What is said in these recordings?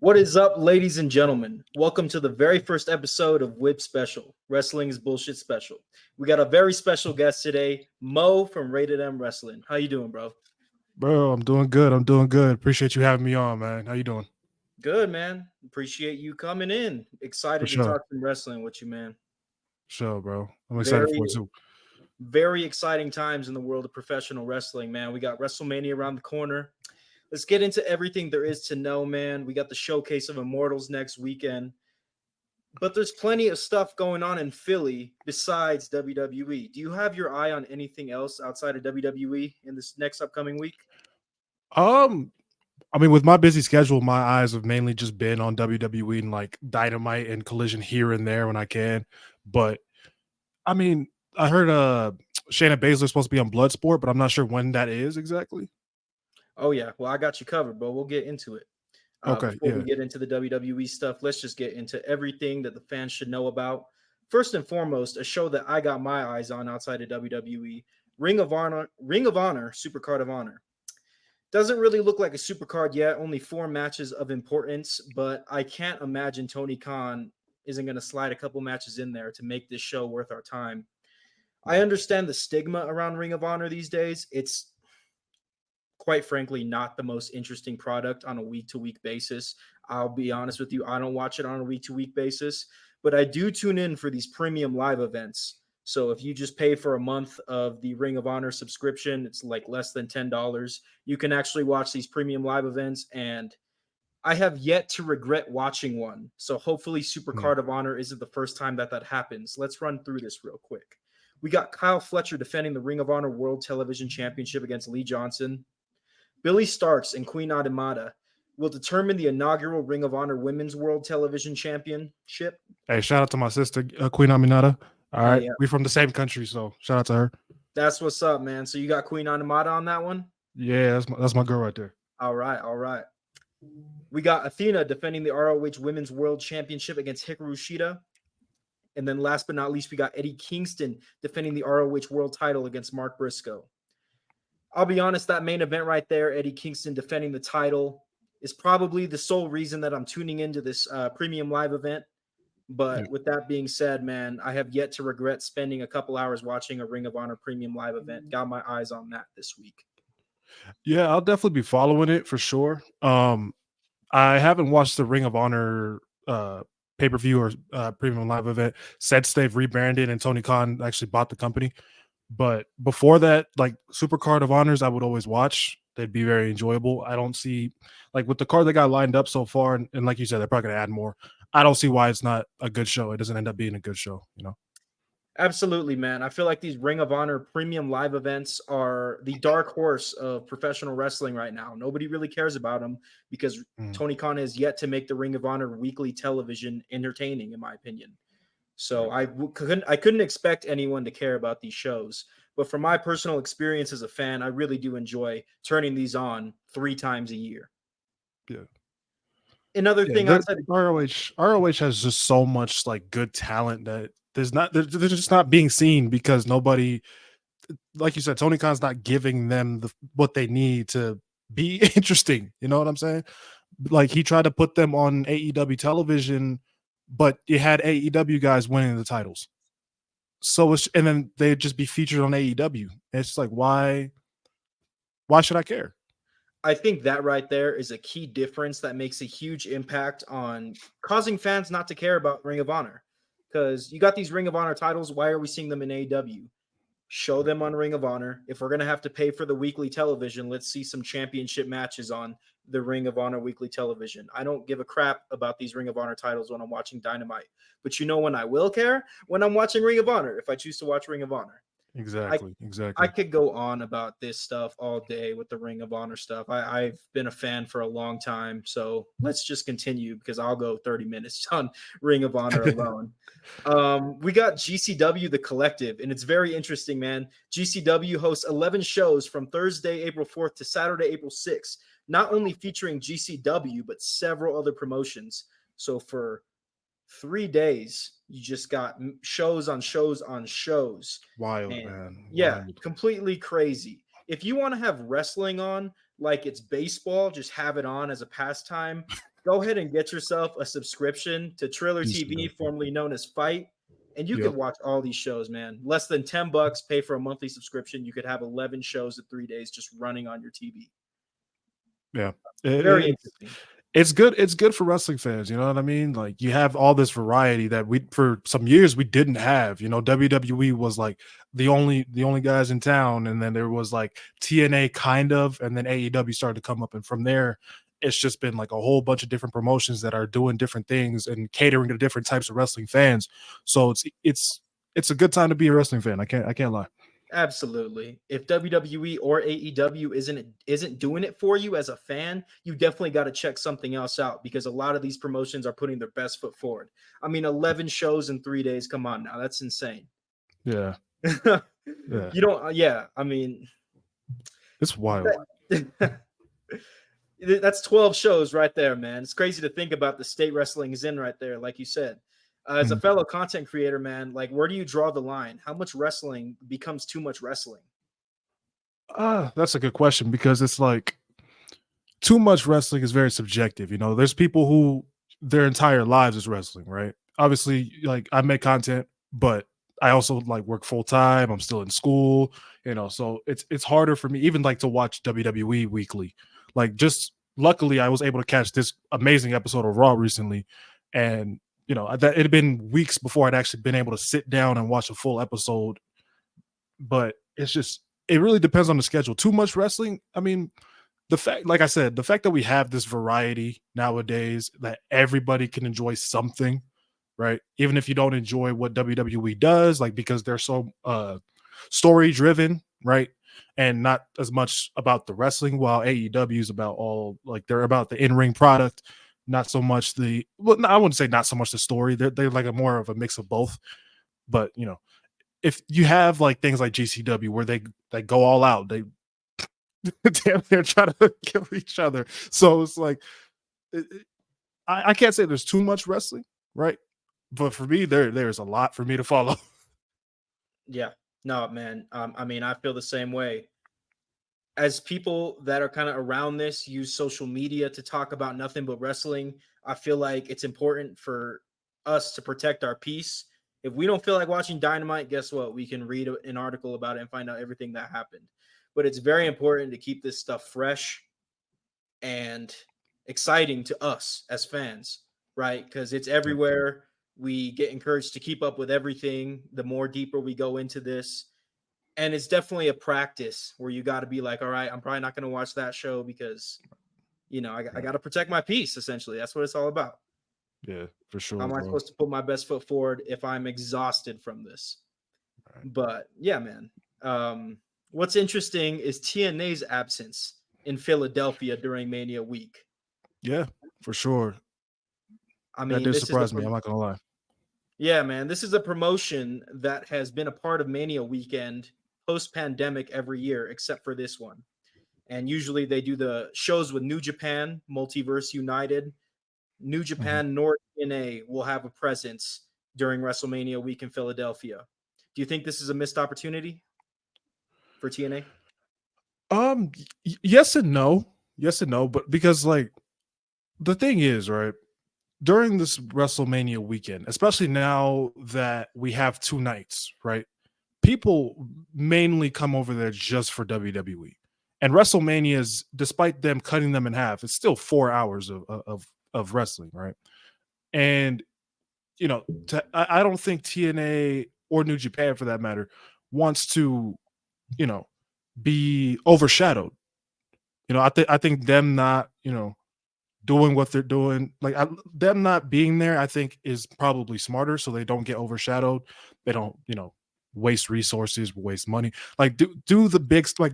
What is up, ladies and gentlemen? Welcome to the very first episode of Whip Special, Wrestling's Bullshit Special. We got a very special guest today, Mo from Rated M Wrestling. How you doing, bro? Bro, I'm doing good. Appreciate you having me on, man. How you doing? Good, man. Appreciate you coming in. For Excited to sure. talk some wrestling with you, man. Sure, bro. I'm excited Very, for it too. very exciting times in the world of professional wrestling, man. We got WrestleMania around the corner. Let's get into everything there is to know, man. We got the Showcase of Immortals next weekend. But there's plenty of stuff going on in Philly besides WWE. Do you have your eye on anything else outside of WWE in this next upcoming week? Um, I mean, with my busy schedule, my eyes have mainly just been on WWE and like Dynamite and Collision here and there when I can. But I mean, I heard Shayna Baszler's supposed to be on Bloodsport, but I'm not sure when that is exactly. Oh, yeah. Well, I got you covered, bro. We'll get into it. Okay, Before we yeah. get into the WWE stuff, let's just get into everything that the fans should know about. First and foremost, a show that I got my eyes on outside of WWE, Ring of Honor, Supercard of Honor. Doesn't really look like a supercard yet, only 4 matches of importance, but I can't imagine Tony Khan isn't going to slide a couple matches in there to make this show worth our time. I understand the stigma around Ring of Honor these days. It's quite frankly not the most interesting product on a week to week basis. I'll be honest with you, I don't watch it on a week to week basis, but I do tune in for these premium live events. So if you just pay for a month of the Ring of Honor subscription, it's like less than $10. You can actually watch these premium live events, and I have yet to regret watching one. So hopefully Supercard of Honor isn't the first time that happens. Let's run through this real quick. We got Kyle Fletcher defending the Ring of Honor World Television Championship against Lee Johnson. Billy Starks and Queen Adamada will determine the inaugural Ring of Honor Women's World Television Championship. Hey, shout out to my sister, Queen Aminata. All right, Hey, we from the same country, so shout out to her. that's what's up, man. So you got Queen Adamada on that one? Yeah, that's my girl right there. All right, all right. We got Athena defending the ROH Women's World Championship against Hikaru Shida. And then last but not least, we got Eddie Kingston defending the ROH World title against Mark Briscoe. I'll be honest, that main event right there, Eddie Kingston defending the title, is probably the sole reason that I'm tuning into this premium live event. But with that being said, man, I have yet to regret spending a couple hours watching a Ring of Honor premium live event. Got my eyes on that this week. Yeah, I'll definitely be following it for sure. I haven't watched the Ring of Honor pay-per-view or premium live event since they've rebranded and Tony Khan actually bought the company. But before that, like Supercard of Honors, I would always watch. They'd be very enjoyable. I don't see, like with the card that got lined up so far, and like you said, they're probably going to add more. I don't see why it's not a good show. It doesn't end up being a good show, you know? Absolutely, man. I feel like these Ring of Honor premium live events are the dark horse of professional wrestling right now. Nobody really cares about them because Tony Khan has yet to make the Ring of Honor weekly television entertaining, in my opinion. So I couldn't expect anyone to care about these shows. But from my personal experience as a fan, I really do enjoy turning these on 3 times a year. Yeah. Another thing outside of ROH has just so much like good talent that they're just not being seen because nobody, like you said, Tony Khan's not giving them what they need to be interesting. You know what I'm saying? Like he tried to put them on AEW television, but you had AEW guys winning the titles. So and then they'd just be featured on AEW. It's like why should I care? I think that right there is a key difference that makes a huge impact on causing fans not to care about Ring of Honor. Because you got these Ring of Honor titles, why are we seeing them in AEW? Show them on Ring of Honor. If we're going to have to pay for the weekly television, let's see some championship matches on the Ring of Honor weekly television. I don't give a crap about these Ring of Honor titles when I'm watching Dynamite. But you know when I will care? When I'm watching Ring of Honor, if I choose to watch Ring of Honor. Exactly. I could go on about this stuff all day with the Ring of Honor stuff. I've been a fan for a long time, so let's just continue because I'll go 30 minutes on Ring of Honor alone. We got GCW, The Collective, and it's very interesting, man. GCW hosts 11 shows from Thursday, April 4th to Saturday, April 6th, not only featuring GCW, but several other promotions. So for 3 days, you just got shows on shows on shows. Wild, man. Yeah, Wild. completely crazy. If you want to have wrestling on like it's baseball, just have it on as a pastime. go ahead and get yourself a subscription to Triller TV, ECW. formerly known as Fight, and you could Yep. watch all these shows, man. Less than $10, pay for a monthly subscription. You could have 11 shows in 3 days just running on your TV. Yeah. Very interesting. It's good. It's good for wrestling fans. You know what I mean? Like you have all this variety that we for some years we didn't have. You know, WWE was like the only guys in town, and then there was like TNA kind of, and then AEW started to come up, and from there, it's just been like a whole bunch of different promotions that are doing different things and catering to different types of wrestling fans. So it's a good time to be a wrestling fan. I can't lie. Absolutely. If WWE or AEW isn't doing it for you as a fan, you definitely got to check something else out because a lot of these promotions are putting their best foot forward. I mean, 11 shows in 3 days. Come on now, that's insane. Yeah. Yeah. You don't. Yeah, I mean, It's wild. that's 12 shows right there, man. It's crazy to think about the state wrestling is in right there, like you said. As a fellow content creator, man, like where do you draw the line? How much wrestling becomes too much wrestling? That's a good question because it's like too much wrestling is very subjective. You know, there's people who their entire lives is wrestling, right? Obviously, like I make content, but I also like work full time. I'm still in school, you know, so it's harder for me even like to watch WWE weekly. Like just luckily I was able to catch this amazing episode of Raw recently, and you know that it had been weeks before I'd actually been able to sit down and watch a full episode. But it's just it really depends on the schedule. Too much wrestling. I mean, the fact, like I said, the fact that we have this variety nowadays that everybody can enjoy something, right? Even if you don't enjoy what WWE does, like because they're so story driven, right? And not as much about the wrestling, while AEW is about all like they're about the in-ring product, not so much the well, no, I wouldn't say not so much the story. They're like a more of a mix of both. But you know, if you have like things like GCW where they go all out, they damn near try to kill each other. So it's like I can't say there's too much wrestling, right? But for me, there's a lot for me to follow. Yeah, no, man. I mean, I feel the same way. As people that are kind of around this use social media to talk about nothing but wrestling, I feel like it's important for us to protect our peace. If we don't feel like watching Dynamite, guess what? We can read an article about it and find out everything that happened. But it's very important to keep this stuff fresh and exciting to us as fans, right? Because it's everywhere. We get encouraged to keep up with everything the more deeper we go into this. And it's definitely a practice where you got to be like, all right, I'm probably not going to watch that show because, I got to protect my peace, essentially. That's what it's all about. Yeah, for How sure, am I bro. supposed to put my best foot forward if I'm exhausted from this? Right. But yeah, man. What's interesting is TNA's absence in Philadelphia during Mania week. Yeah, for sure. I That mean, did this is a surprise me. I'm not gonna lie. yeah, man. This is a promotion that has been a part of Mania weekend post pandemic every year, except for this one. And usually they do the shows with New Japan, Multiverse United. New Mhm. Japan nor TNA will have a presence during WrestleMania week in Philadelphia. Do you think this is a missed opportunity for TNA? Yes and no, yes and no, but because like the thing is, right, during this WrestleMania weekend, especially now that we have two nights, right, people mainly come over there just for WWE. And WrestleManias, despite them cutting them in half, it's still 4 hours of wrestling, right? And you know, I don't think TNA or New Japan, for that matter, wants to, you know, be overshadowed. You know, I think them not, doing what they're doing, like them not being there, I think is probably smarter, so they don't get overshadowed. They don't, waste resources, waste money. Like do the big like.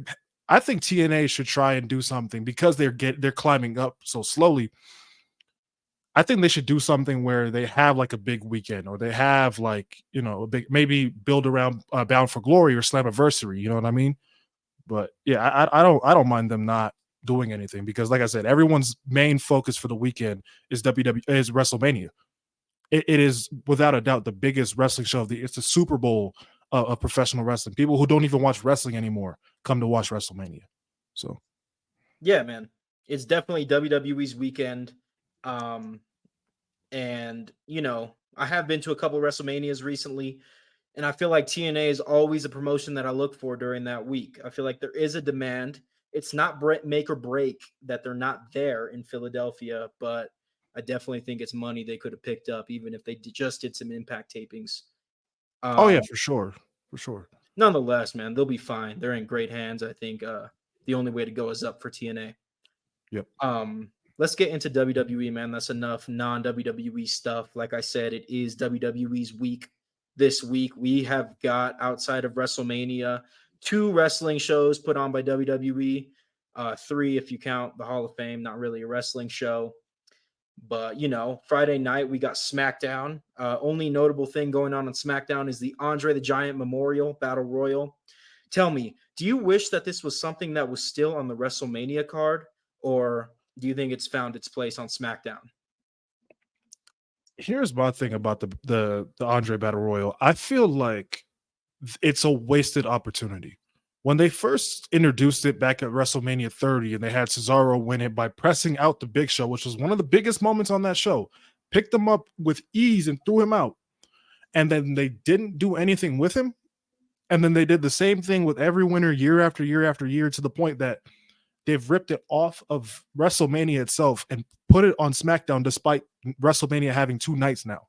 I think TNA should try and do something because they're climbing up so slowly. I think they should do something where they have like a big weekend, or they have like a big maybe build around Bound for Glory or Slammiversary. You know what I mean? But yeah, I don't mind them not doing anything because, like I said, everyone's main focus for the weekend is is WrestleMania. It is without a doubt the biggest wrestling show of the. It's the Super Bowl of professional wrestling. People who don't even watch wrestling anymore come to watch WrestleMania. So Yeah, man. It's definitely WWE's weekend. Um, and I have been to a couple WrestleManias recently, and I feel like TNA is always a promotion that I look for during that week. I feel like there is a demand. It's not make or break that they're not there in Philadelphia, but I definitely think it's money they could have picked up, even if they just did some Impact tapings. Oh yeah, Um, for sure, for sure. Nonetheless, man, they'll be fine. They're in great hands. I think the only way to go is up for TNA. Yep. Let's get into WWE, man. That's enough non-WWE stuff. Like I said, it is WWE's week this week. We have got, outside of WrestleMania, 2 wrestling shows put on by WWE. 3 if you count the Hall of Fame, not really a wrestling show. But Friday night we got SmackDown. Only notable thing going on SmackDown is the Andre the Giant Memorial Battle Royal. Tell me, do you wish that this was something that was still on the WrestleMania card, or do you think it's found its place on SmackDown? Here's my thing about the Andre Battle Royal. I feel like it's a wasted opportunity. When they first introduced it back at WrestleMania 30 and they had Cesaro win it by pressing out the Big Show, which was one of the biggest moments on that show, picked him up with ease and threw him out. And then they didn't do anything with him. And then they did the same thing with every winner year after year after year, to the point that they've ripped it off of WrestleMania itself and put it on SmackDown, despite WrestleMania having 2 nights now.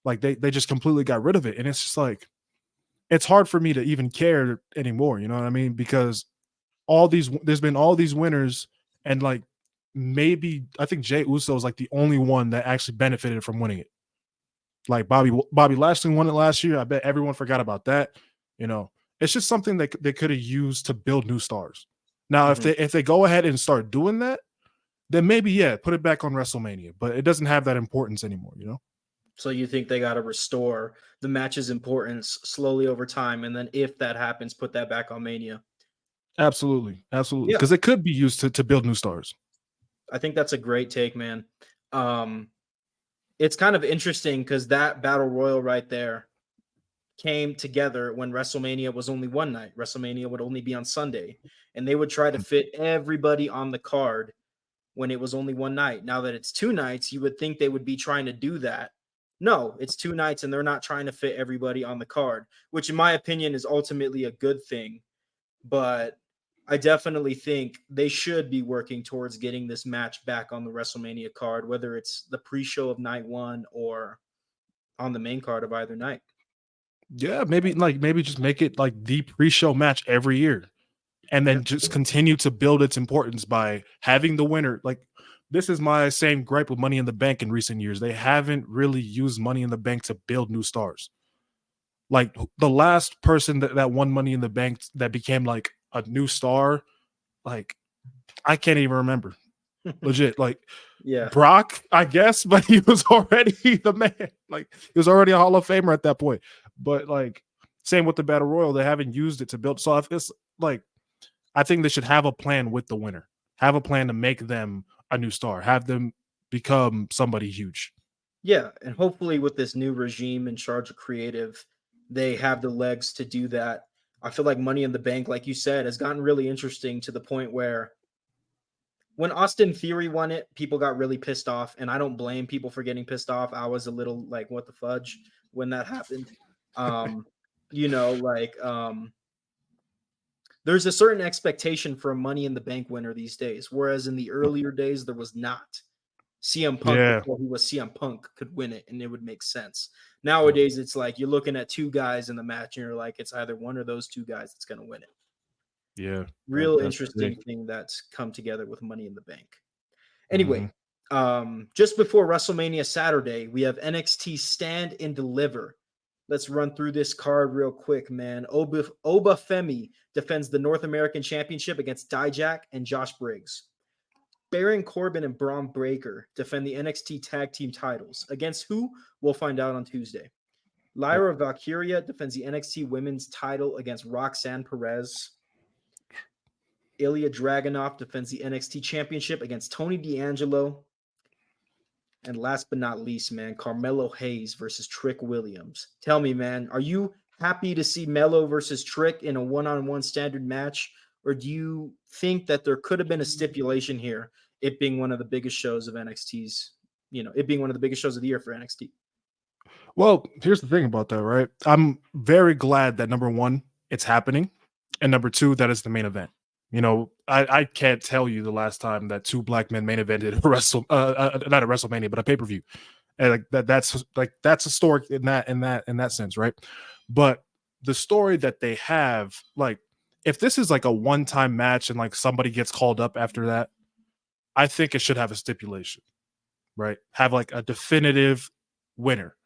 Like they just completely got rid of it. And it's just like, it's hard for me to even care anymore. You know what I mean? Because there's been all these winners, and like maybe I think Jey Uso is like the only one that actually benefited from winning it. Like Bobby Lashley won it last year. I bet everyone forgot about that. You know, it's just something that they could have used to build new stars. Now, Mhm. if they go ahead and start doing that, then maybe put it back on WrestleMania. But it doesn't have that importance anymore. You know. So you think they got to restore the match's importance slowly over time, and then if that happens, put that back on Mania? Absolutely, absolutely, Yeah, because it could be used to build new stars. I think that's a great take, man. Um, it's kind of interesting because that battle royal right there came together when WrestleMania was only one night. WrestleMania would only be on Sunday, and they would try to fit everybody on the card when it was only one night. Now that it's 2 nights, you would think they would be trying to do that. No, it's 2 nights and they're not trying to fit everybody on the card, which in my opinion is ultimately a good thing. But I definitely think they should be working towards getting this match back on the WrestleMania card, whether it's the pre-show of night 1 or on the main card of either night. Yeah, maybe just make it like the pre-show match every year, and Yeah. then just continue to build its importance by having the winner. Like, this is my same gripe with Money in the Bank in recent years. They haven't really used Money in the Bank to build new stars. Like, the last person that won Money in the Bank that became like a new star, like, I can't even remember. Legit, like Yeah. Brock, I guess, but he was already the man. Like, he was already a Hall of Famer at that point. But like, same with the Battle Royal, they haven't used it to build. So if it's like, I think they should have a plan with the winner. Have a plan to make them a new star. Have them become somebody huge. Yeah, and hopefully with this new regime in charge of creative, they have the legs to do that. I feel like Money in the Bank, like you said, has gotten really interesting to the point where when Austin Theory won it, people got really pissed off, and I don't blame people for getting pissed off. I was a little like, what the fudge when that happened. Um, there's a certain expectation for a Money in the Bank winner these days, whereas in the earlier days there was not. CM Punk, Yeah. before he was CM Punk, could win it and it would make sense. Yep. Nowadays, it's like you're looking at 2 guys in the match and you're like, it's either one of those 2 guys that's going to win it. Yeah. Real That's the interesting thing. thing that's come together with Money in the Bank. Mhm. Anyway, just before WrestleMania Saturday, we have NXT Stand and Deliver. Let's run through this card real quick, man. Oba Femi defends the North American Championship against Dijak and Josh Briggs. Baron Corbin and Braun Breaker defend the NXT Tag Team titles. Against who? We'll find out on Tuesday. Yep. Lyra Valkyria defends the NXT Women's title against Roxanne Perez. Ilya Dragunov defends the NXT Championship against Tony D'Angelo. And last but not least, man, Carmelo Hayes versus Trick Williams. Tell me, man, are you happy to see Melo versus Trick in a one-on-one standard match? Or do you think that there could have been a stipulation here it being one of the biggest shows of NXT's, it being one of the biggest shows of the year for NXT. Well, here's the thing about that, right? I'm very glad that number one, it's happening, and number two, that is the main event. I can't tell you the last time that two black men main evented not a WrestleMania, but a pay-per-view. And that's historic in that sense, right? But the story that they have, like, if this is like a one-time match and like somebody gets called up after that, I think it should have a stipulation, right? Have like a definitive winner.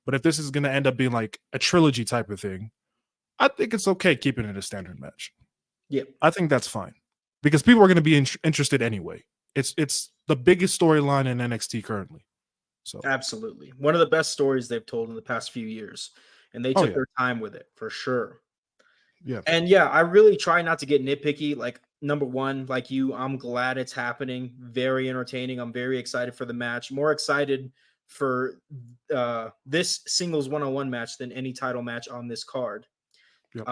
But if this is going to end up being like a trilogy type of thing, I think it's okay keeping it a standard match. Yep. I think that's fine because people are going to be interested anyway. It's the biggest storyline in NXT currently. So Absolutely. One of the best stories they've told in the past few years. And they took their time with it for sure. Yeah. And yeah, I really try not to get nitpicky. Like, number one, like you, I'm glad it's happening. Very entertaining. I'm very excited for the match. More excited for this singles one-on-one match than any title match on this card. Yep.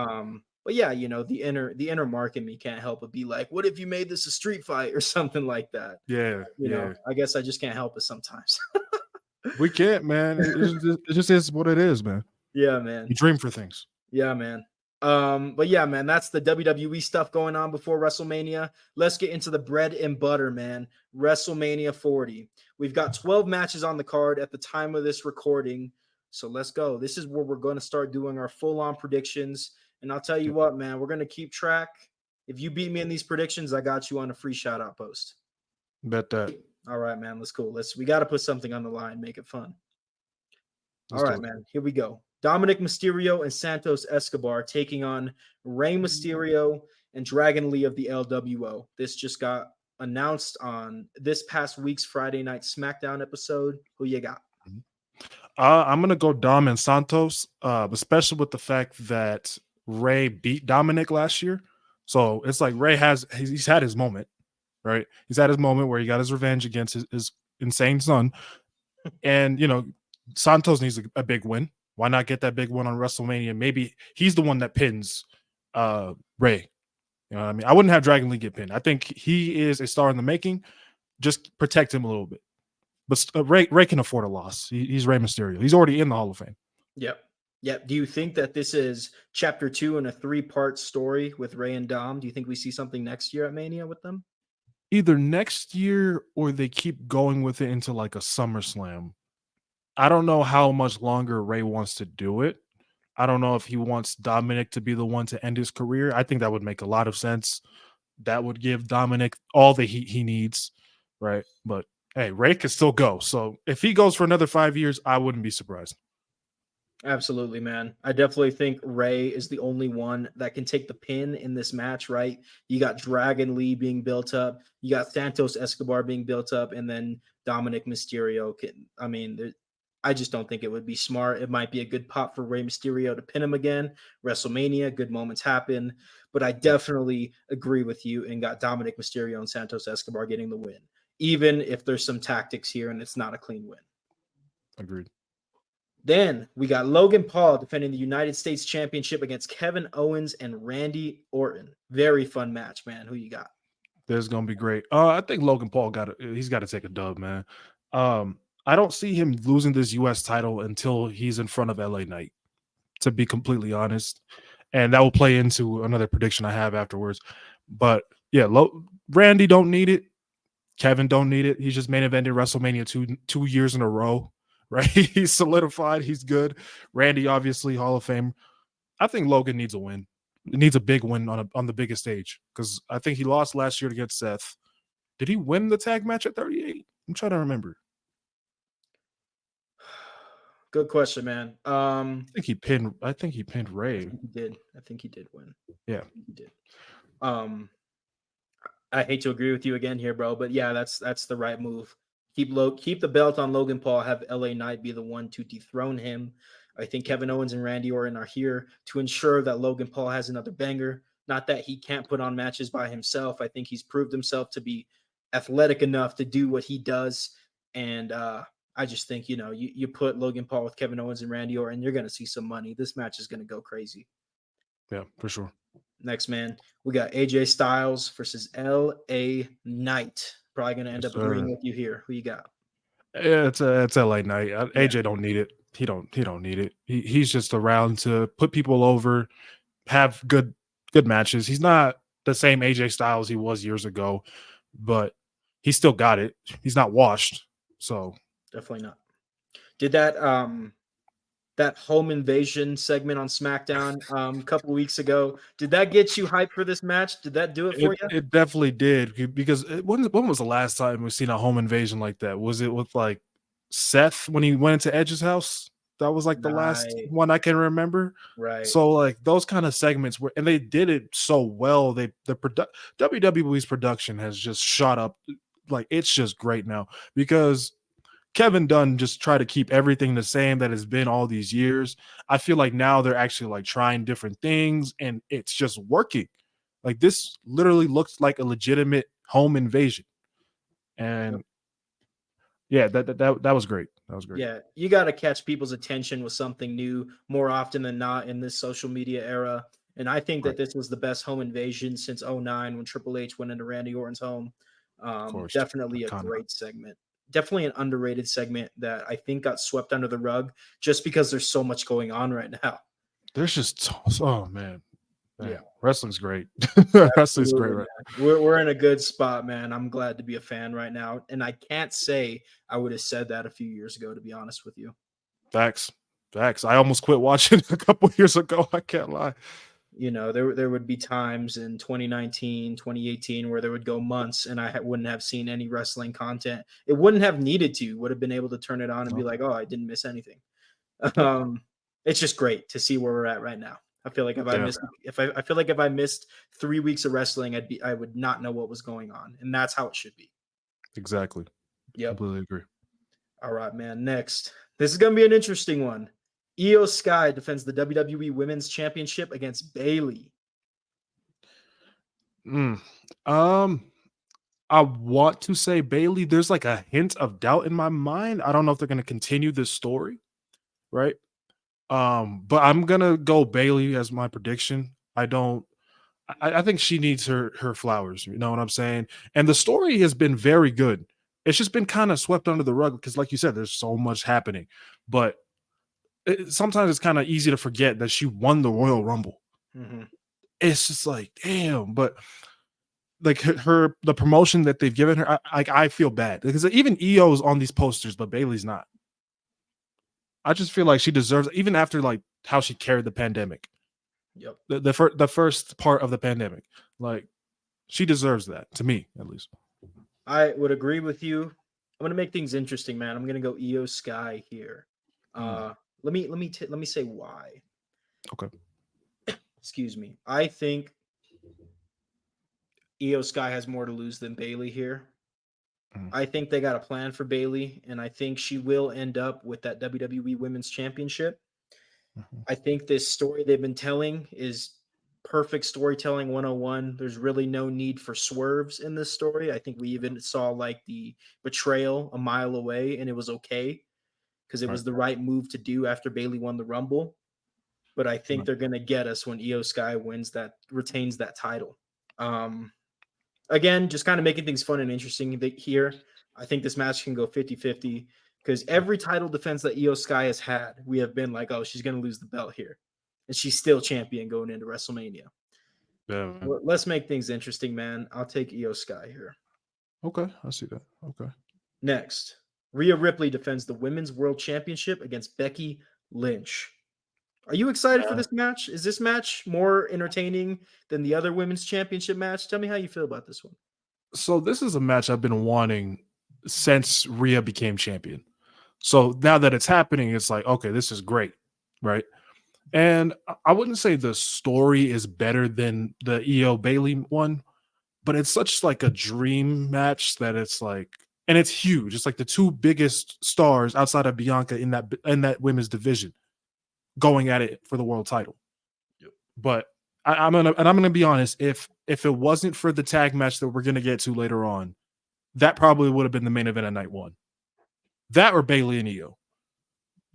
But yeah, the inner mark in me can't help but be like, what if you made this a street fight or something like that? Yeah. You know, I guess I just can't help it sometimes. We can't, man. It just is what it is, man. Yeah, man. You dream for things. Yeah, man. But yeah, man, that's the WWE stuff going on before WrestleMania. Let's get into the bread and butter, man. WrestleMania 40. We've got 12 matches on the card at the time of this recording. So let's go. This is where we're going to start doing our full-on predictions. And I'll tell you what, man, we're going to keep track. If you beat me in these predictions, I got you on a free shout-out post. Bet that. All right, man. Let's go. We got to put something on the line, make it fun. All right, man. Here we go. Dominic Mysterio and Santos Escobar taking on Rey Mysterio and Dragon Lee of the LWO. This just got announced on this past week's Friday Night SmackDown episode. Who you got? I'm going to go Dom and Santos, especially with the fact that Rey beat Dominic last year. So it's like Rey he's had his moment, right? He's had his moment where he got his revenge against his insane son. And, Santos needs a big win. Why not get that big one on WrestleMania? Maybe he's the one that pins Rey. You know what I mean? I wouldn't have Dragon Lee get pinned. I think he is a star in the making. Just protect him a little bit. But Rey can afford a loss. He's Rey Mysterio. He's already in the Hall of Fame. Yep. Do you think that this is chapter 2 in a 3-part story with Rey and Dom? Do you think we see something next year at Mania with them? Either next year or they keep going with it into like a SummerSlam. I don't know how much longer Rey wants to do it. I don't know if he wants Dominic to be the one to end his career. I think that would make a lot of sense. That would give Dominic all the heat he needs, right? But hey, Rey can still go. So if he goes for another 5 years, I wouldn't be surprised. Absolutely, man. I definitely think Rey is the only one that can take the pin in this match, right? You got Dragon Lee being built up. You got Santos Escobar being built up. And then Dominic Mysterio I just don't think it would be smart. It might be a good pop for Rey Mysterio to pin him again. WrestleMania, good moments happen. But I definitely agree with you and got Dominic Mysterio and Santos Escobar getting the win, even if there's some tactics here and it's not a clean win. Agreed. Then we got Logan Paul defending the United States Championship against Kevin Owens and Randy Orton. Very fun match, man. Who you got? This is gonna be great. I think Logan Paul he's got to take a dub, man. I don't see him losing this U.S. title until he's in front of LA Knight, to be completely honest. And that will play into another prediction I have afterwards. But yeah, Randy don't need it. Kevin don't need it. He's just main evented WrestleMania two years in a row, right? He's solidified. He's good. Randy, obviously, Hall of Fame. I think Logan needs a win. He needs a big win on the biggest stage because I think he lost last year against Seth. Did he win the tag match at 38? I'm trying to remember. Good question, man. I think he pinned Rey. I think he did win. Yeah, he did. I hate to agree with you again here, bro, but yeah, that's the right move. Keep the belt on Logan Paul. Have LA Knight be the one to dethrone him. I think Kevin Owens and Randy Orton are here to ensure that Logan Paul has another banger. Not that he can't put on matches by himself. I think he's proved himself to be athletic enough to do what he does. And I just think, you put Logan Paul with Kevin Owens and Randy Orton, you're going to see some money. This match is going to go crazy. Yeah, for sure. Next, man, we got AJ Styles versus LA Knight. Probably going to end Yes, up agreeing sir. with you here. Who you got? Yeah, it's LA Knight. Yeah. AJ don't need it. He don't need it. He's just around to put people over, have good matches. He's not the same AJ Styles he was years ago, but he still got it. He's not washed. So Definitely not. Did that home invasion segment on SmackDown a couple weeks ago, did that get you hyped for this match? Did that do it for it you? it definitely did because when was the last time we've seen a home invasion like that? Was it with like Seth when he went into Edge's house? That was like the last Right, one I can remember. right. So like those kind of segments were, and they did it so well. WWE's production has just shot up. Like it's just great now because Kevin Dunn just tried to keep everything the same that has been all these years. I feel like now they're actually like trying different things and it's just working. Like this literally looks like a legitimate home invasion. Yep. And yeah, that was great. That was great. Yeah, you got to catch people's attention with something new more often than not in this social media era. And I think that Right. this was the best home invasion since '09 when Triple H went into Randy Orton's home. Of course. Definitely a Iconic. great segment. Definitely an underrated segment that I think got swept under the rug just because there's so much going on right now. There's just oh man. Man, Yeah, wrestling's great. Wrestling's great, absolutely, right? man. We're in a good spot, man. I'm glad to be a fan right now, and I can't say I would have said that a few years ago, to be honest with you. Facts. Facts. I almost quit watching a couple years ago. I can't lie. There would be times in 2019, 2018 where there would go months and I wouldn't have seen any wrestling content. It wouldn't have needed to. Would have been able to turn it on and be No. like, "Oh, I didn't miss anything." Yep. Um, it's just great to see where we're at right now. I feel like Yeah, I feel like if I missed 3 weeks of wrestling, I would not know what was going on, and that's how it should be. exactly. Yep. Completely agree. All right, man. Next, this is gonna be an interesting one. Io Sky defends the WWE Women's Championship against Bailey. Mm. Um, I want to say Bailey. There's like a hint of doubt in my mind. I don't know if they're going to continue this story, right? But I'm gonna go Bailey as my prediction. I don't. I think she needs her flowers. You know what I'm saying? And the story has been very good. It's just been kind of swept under the rug because, like you said, there's so much happening. But sometimes it's kind of easy to forget that she won the Royal Rumble. Mhm. It's just like, damn. But like the promotion that they've given her, I feel bad because even EO's on these posters, but Bailey's not. I just feel like she deserves, even after like how she carried the pandemic, Yep. the first part of the pandemic, like she deserves that to me at least. I would agree with you. I'm gonna make things interesting, man. I'm gonna go Io Sky here. Mm, Let me say why. okay. Excuse me. I think Io Sky has more to lose than Bailey here. Mm, I think they got a plan for Bailey, and I think she will end up with that WWE Women's Championship. mhm. I think this story they've been telling is perfect storytelling 101. There's really no need for swerves in this story. I think we even saw like the betrayal a mile away, and it was okay because it Right. was the right move to do after Bailey won the Rumble. But I think Right. they're gonna get us when Io Sky retains that title. Um, Again, just kind of making things fun and interesting here. I think this match can go 50-50 because every title defense that Io Sky has had, we have been like, oh, she's gonna lose the belt here. And she's still champion going into WrestleMania. Yeah. Man. Let's make things interesting, man. I'll take Io Sky here. Okay, I see that. Okay. Next, Rhea Ripley defends the Women's World Championship against Becky Lynch. Are you excited for Yeah. this match? Is this match more entertaining than the other women's championship match? Tell me how you feel about this one. So this is a match I've been wanting since Rhea became champion. So now that it's happening, it's like, okay, this is great, right? And I wouldn't say the story is better than the EO Bailey one, but it's such like a dream match that it's like, and it's huge. It's like the two biggest stars outside of Bianca in that women's division going at it for the world title. Yep. But I'm gonna be honest. If it wasn't for the tag match that we're gonna get to later on, that probably would have been the main event of night one. That or Bailey and Io.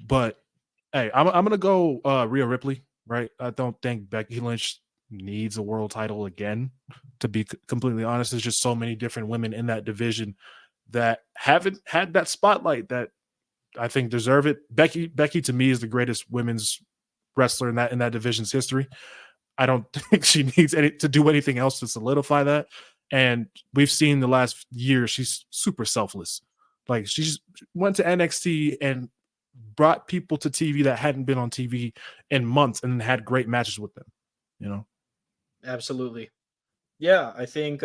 But hey, I'm gonna go Rhea Ripley. Right? I don't think Becky Lynch needs a world title again. To be completely honest, there's just so many different women in that division that haven't had that spotlight that I think deserve it. Becky to me is the greatest women's wrestler in that division's history. I don't think she needs to do anything else to solidify that. And we've seen the last year she's super selfless. Like she's went to NXT and brought people to TV that hadn't been on TV in months and had great matches with them. You know, Absolutely. Yeah, I think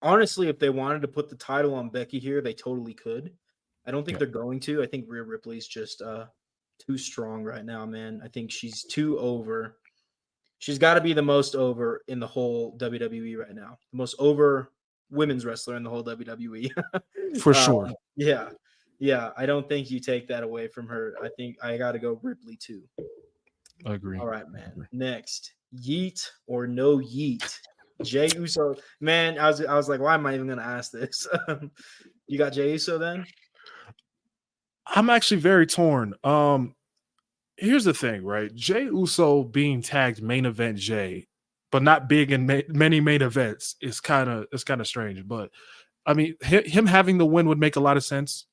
honestly, if they wanted to put the title on Becky here, they totally could. I don't think yeah, they're going to. I think Rhea Ripley's just too strong right now, man. I think she's too over. She's got to be the most over in the whole WWE right now. The most over women's wrestler in the whole WWE. for sure. Yeah. Yeah, I don't think you take that away from her. I think I got to go Ripley too. I agree. All right, I man. agree. Next, yeet or no yeet. Jay Uso, man. I was like, why am I even gonna ask this? You got Jay Uso then? I'm actually very torn. Here's the thing, right? Jay Uso being tagged main event Jay, but not big in many main events is kind of strange. But I mean, him having the win would make a lot of sense.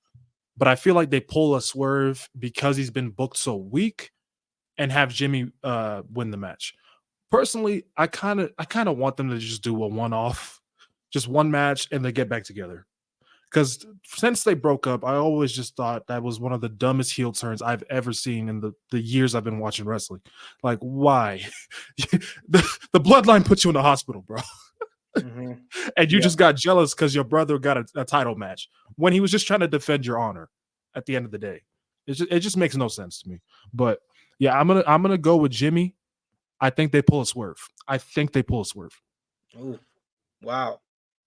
But I feel like they pull a swerve because he's been booked so weak and have Jimmy win the match. Personally, I kind of want them to just do a one off, just one match, and they get back together. Because since they broke up, I always just thought that was one of the dumbest heel turns I've ever seen in the years I've been watching wrestling. Like, why? the bloodline put you in the hospital, bro. Mm-hmm. And you Yeah, just got jealous because your brother got a title match when he was just trying to defend your honor at the end of the day. It just makes no sense to me. But yeah, I'm gonna go with Jimmy. I think they pull a swerve. I think they pull a swerve. Ooh, wow.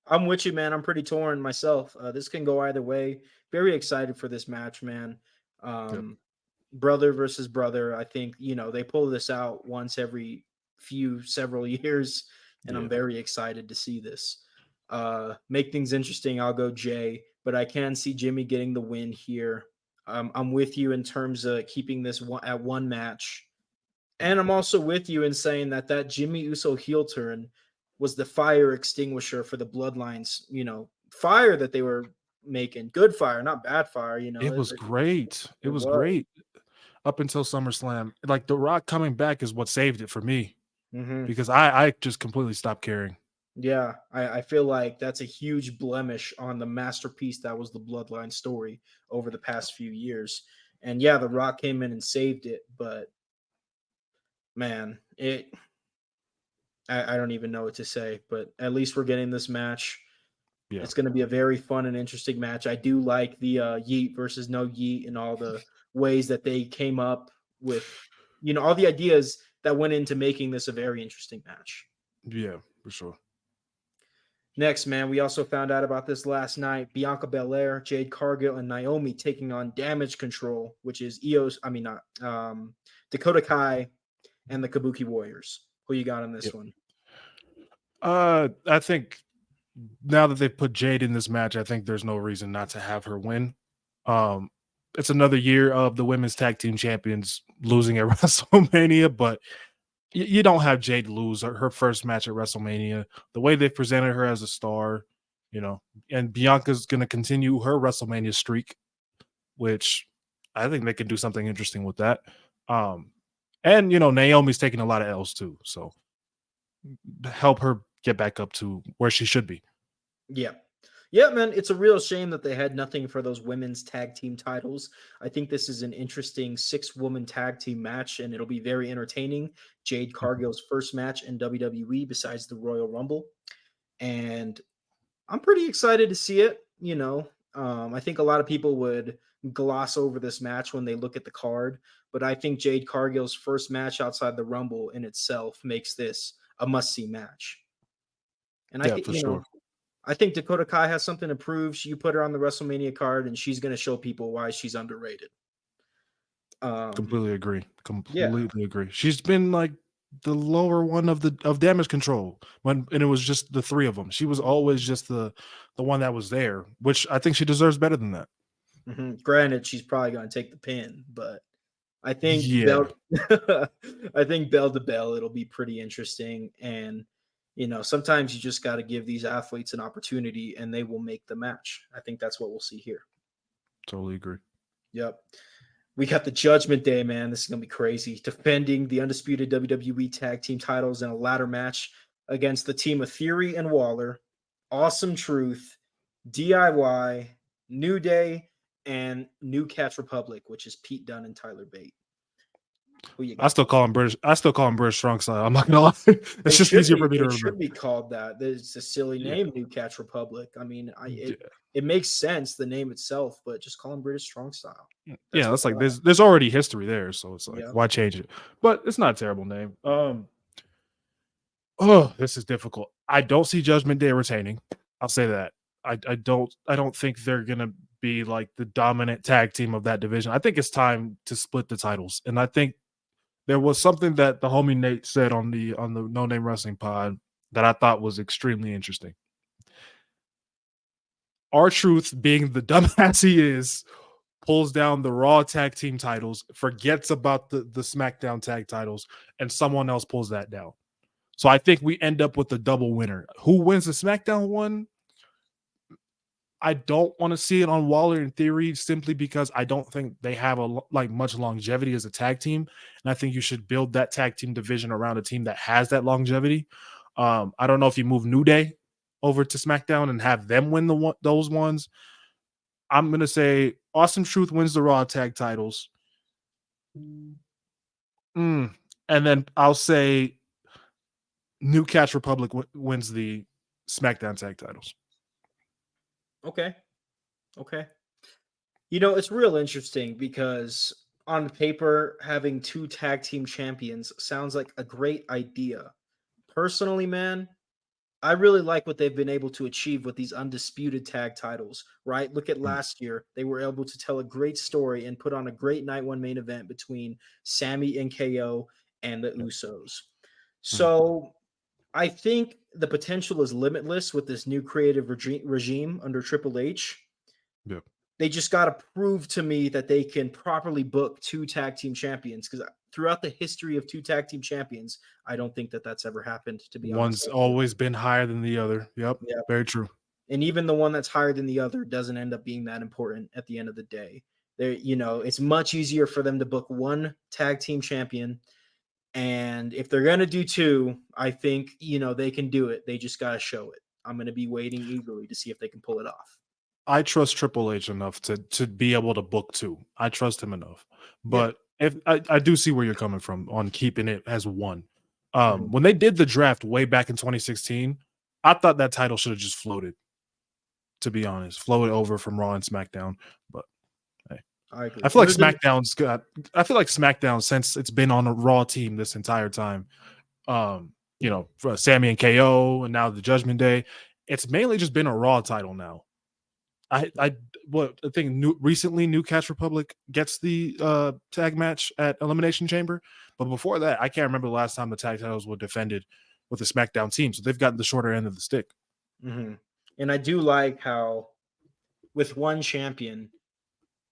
I'm with you, man. I'm pretty torn myself. This can go either way. Very excited for this match, man. Yep. Um, brother versus brother. I think, they pull this out once every several years, and I'm Yeah. very excited to see this. Make things interesting. I'll go Jay, but I can see Jimmy getting the win here. I'm with you in terms of keeping this at one match. And I'm also with you in saying that Jimmy Uso heel turn was the fire extinguisher for the Bloodlines, fire that they were making. Good fire, not bad fire, It was great. It it was was. great up until SummerSlam. Like The Rock coming back is what saved it for me Hmm. because I just completely stopped caring. Yeah, I feel like that's a huge blemish on the masterpiece that was the Bloodline story over the past few years. And yeah, The Rock came in and saved it, but man, I don't even know what to say. But at least we're getting this match. Yeah. It's going to be a very fun and interesting match. I do like the Yeet versus no Yeet and all the ways that they came up with, all the ideas that went into making this a very interesting match. Yeah, for sure. Next, man, we also found out about this last night. Bianca Belair, Jade Cargill, and Naomi taking on Damage Control, which is Dakota Kai and the Kabuki Warriors. Who you got on this Yep. one? I think now that they've put Jade in this match, I think there's no reason not to have her win. Um, it's another year of the women's tag team champions losing at WrestleMania, but you don't have Jade lose her first match at WrestleMania. The way they presented her as a star, and Bianca's going to continue her WrestleMania streak, which I think they can do something interesting with that. And Naomi's taking a lot of L's too, so help her get back up to where she should be. Yeah. Yeah, man, it's a real shame that they had nothing for those women's tag team titles. I think this is an interesting 6-woman tag team match, and it'll be very entertaining. Jade Mhm. Cargill's first match in WWE besides the Royal Rumble. And I'm pretty excited to see it. I think a lot of people would gloss over this match when they look at the card, but I think Jade Cargill's first match outside the Rumble in itself makes this a must-see match. And I Yeah, think, for sure. I think Dakota Kai has something to prove. You put her on the WrestleMania card, and she's going to show people why she's underrated. Um, Completely agree. yeah, Completely agree. She's been like the lower one of Damage Control and it was just the three of them. She was always just the one that was there, which I think she deserves better than that. Granted, she's probably going to take the pin, but I think Yeah, bell I think bell to bell it'll be pretty interesting, and sometimes you just got to give these athletes an opportunity and they will make the match. I think that's what we'll see here. totally agree. Yep. We got the Judgment Day, man. This is going to be crazy. Defending the undisputed WWE Tag Team titles in a ladder match against the team of Theory and Waller, Awesome Truth, DIY, New Day, and New Catch Republic, which is Pete Dunne and Tyler Bate. Who you I got? still call him British. I still call him British Strong Style. I'm not gonna lie. It's just easier for me to They remember. should be called that. It's a silly Yeah. name, New Catch Republic. I mean, Yeah. it makes sense, the name itself, but just call them British Strong Style. That's Yeah, what that's they like are. there's already history there, so it's like Yeah. why change it? But it's not a terrible name. Oh, this is difficult. I don't see Judgment Day retaining. I'll say that. I don't think they're gonna be like the dominant tag team of that division. I think it's time to split the titles. And I think there was something that the homie Nate said on the No Name Wrestling pod that I thought was extremely interesting. R-Truth, being the dumbass he is, pulls down the Raw tag team titles, forgets about the SmackDown tag titles, and someone else pulls that down. So I think we end up with a double winner. Who wins the SmackDown one? I don't want to see it on Waller in Theory, simply because I don't think they have much longevity as a tag team, and I think you should build that tag team division around a team that has that longevity. I don't know if you move New Day over to SmackDown and have them win those ones. I'm gonna say Awesome Truth wins the Raw tag titles. And then I'll say New Catch Republic wins the SmackDown tag titles. Okay. Okay. It's real interesting because on paper, having two tag team champions sounds like a great idea. Personally, man, I really like what they've been able to achieve with these undisputed tag titles, right? Look at Mm. last year. They were able to tell a great story and put on a great night one main event between Sammy and KO and the Yeah. Usos. Mhm. So I think the potential is limitless with this new creative regime under Triple H. Yeah. They just got to prove to me that they can properly book two tag team champions, because throughout the history of two tag team champions, I don't think that that's ever happened, to be honest One's with you. always been higher than the other. Yep. Yeah. Very true. And even the one that's higher than the other doesn't end up being that important at the end of the day. It's much easier for them to book one tag team champion. And if they're going to do two, I think, they can do it. They just got to show it. I'm going to be waiting eagerly to see if they can pull it off. I trust Triple H enough to be able to book two. I trust him enough. Yeah. But if I do see where you're coming from on keeping it as one. Mhm. When they did the draft way back in 2016, I thought that title should have just floated, to be honest. Floated over from Raw and SmackDown. But hey. I agree. I feel And like there's been SmackDown, since it's been on a Raw team this entire time, for Sammy and KO and now the Judgment Day, it's mainly just been a Raw title now. I think recently New Catch Republic gets the tag match at Elimination Chamber, but before that, I can't remember the last time the tag titles were defended with a SmackDown team. So they've gotten the shorter end of the stick. Mhm. And I do like how with one champion,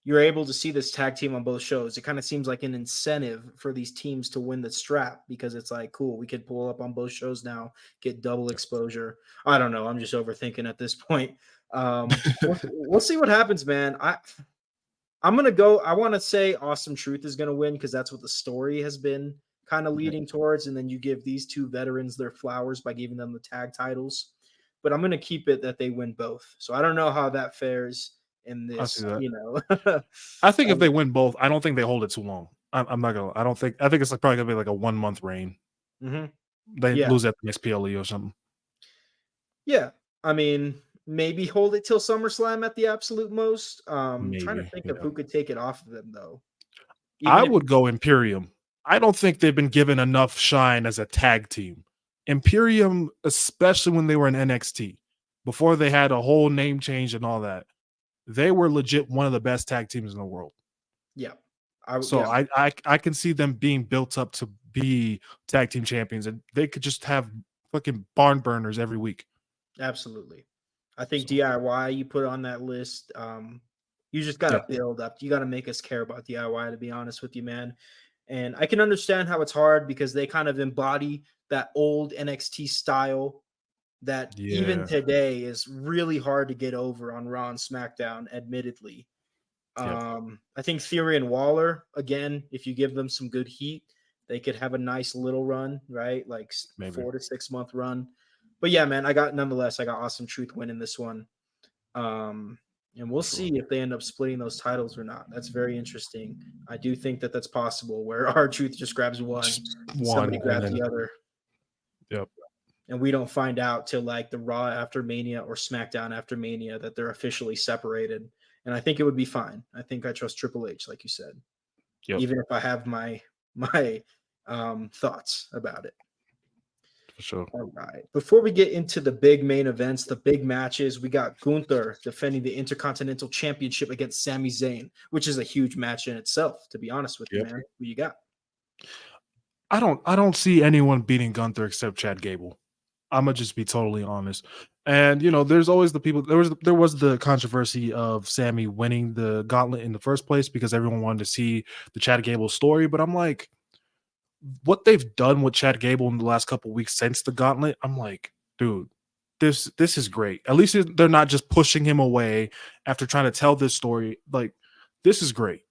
you're able to see this tag team on both shows. It kind of seems like an incentive for these teams to win the strap, because it's like, cool, we could pull up on both shows now, get double exposure. I don't know. I'm just overthinking at this point. We'll see what happens, man. I'm gonna go. I want to say Awesome Truth is gonna win because that's what the story has been kind of leading towards. And then you give these two veterans their flowers by giving them the tag titles. But I'm gonna keep it that they win both. So I don't know how that fares in I see this. that. Um, I think if they win both, I don't think they hold it too long. I'm not gonna. I think it's probably gonna be like a 1 month reign. mhm. They Yeah, lose at the next PLE or something. yeah. I mean, maybe hold it till SummerSlam at the absolute most. Trying to Maybe. think of Yeah. who could take it off of them though. I Even if would go Imperium. I don't think they've been given enough shine as a tag team. Imperium, especially when they were in NXT, before they had a whole name change and all that, they were legit one of the best tag teams in the world. yeah, So yeah, I can see them being built up to be tag team champions, and they could just have fucking barn burners every week. absolutely. I think So DIY you put on that list. You just got to Yeah. build up. You got to make us care about DIY, to be honest with you, man. And I can understand how it's hard because they kind of embody that old NXT style that even Yeah. today is really hard to get over on Raw and SmackDown, admittedly. Yep. I think Theory and Waller, again, if you give them some good heat, they could have a nice little run, right? Like Maybe. 4 to 6 month run. But yeah, man, I got Awesome Truth winning this one. And we'll For sure. see if they end up splitting those titles or not. That's very interesting. I do think that that's possible where our Truth just grabs one, Just somebody one, grabs and the then other, yep. and we don't find out till like the Raw after Mania or SmackDown after Mania that they're officially separated. And I think it would be fine. I think I trust Triple H, like you said, Yep. even if I have my thoughts about it. For sure. All right. Before we get into the big main events, the big matches, we got Gunther defending the Intercontinental Championship against Sami Zayn, which is a huge match in itself, to be honest with you, Yep. man. Who you got? I don't see anyone beating Gunther except Chad Gable. I'm gonna just be totally honest. And there's always the people. There was the controversy of Sammy winning the gauntlet in the first place because everyone wanted to see the Chad Gable story. But I'm like, what they've done with Chad Gable in the last couple of weeks since the gauntlet, I'm like, dude, this is great. At least they're not just pushing him away after trying to tell this story. Like, this is great.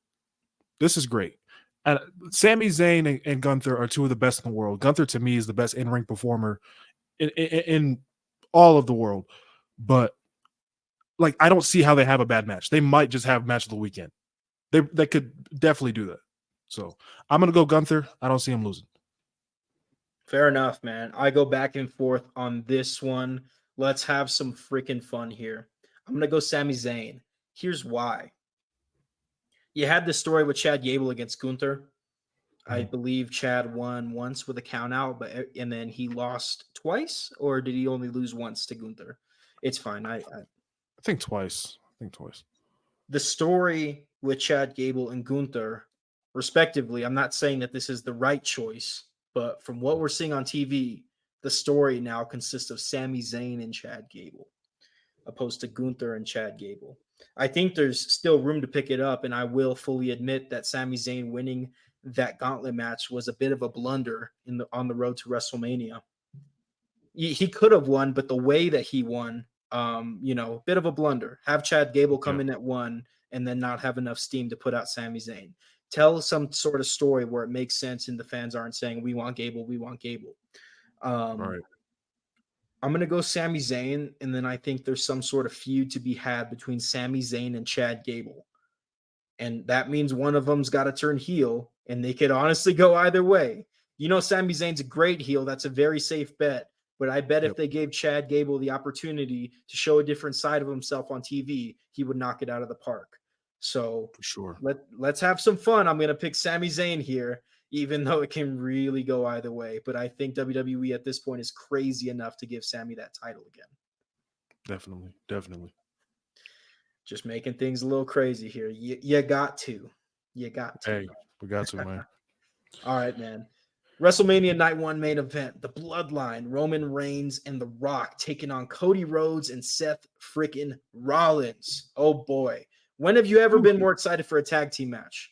This is great. And Sami Zayn and Gunther are two of the best in the world. Gunther to me is the best in-ring performer in all of the world. But like, I don't see how they have a bad match. They might just have match of the weekend. They could definitely do that. So I'm gonna go Gunther. I don't see him losing. Fair enough, man. I go back and forth on this one. Let's have some freaking fun here. I'm going to go Sami Zayn. Here's why. You had this story with Chad Gable against Gunther. I believe Chad won once with a count out, and then he lost twice, or did he only lose once to Gunther? It's fine. I think twice. The story with Chad Gable and Gunther, respectively, I'm not saying that this is the right choice, but from what we're seeing on TV, the story now consists of Sami Zayn and Chad Gable, opposed to Gunther and Chad Gable. I think there's still room to pick it up, and I will fully admit that Sami Zayn winning that gauntlet match was a bit of a blunder on the road to WrestleMania. He could have won, but the way that he won, bit of a blunder. Have Chad Gable come in at one and then not have enough steam to put out Sami Zayn. Tell some sort of story where it makes sense and the fans aren't saying, we want Gable, we want Gable. Right. I'm going to go Sami Zayn, and then I think there's some sort of feud to be had between Sami Zayn and Chad Gable. And that means one of them's got to turn heel, and they could honestly go either way. Sami Zayn's a great heel. That's a very safe bet. But I bet if they gave Chad Gable the opportunity to show a different side of himself on TV, he would knock it out of the park. So For sure. let's have some fun. I'm going to pick Sami Zayn here, even though it can really go either way. But I think WWE at this point is crazy enough to give Sami that title again. Definitely. Just making things a little crazy here. You got to. Hey, we got to, man. All right, man. WrestleMania Night 1 main event. The Bloodline, Roman Reigns and The Rock taking on Cody Rhodes and Seth freaking Rollins. Oh, boy. When have you ever been more excited for a tag team match?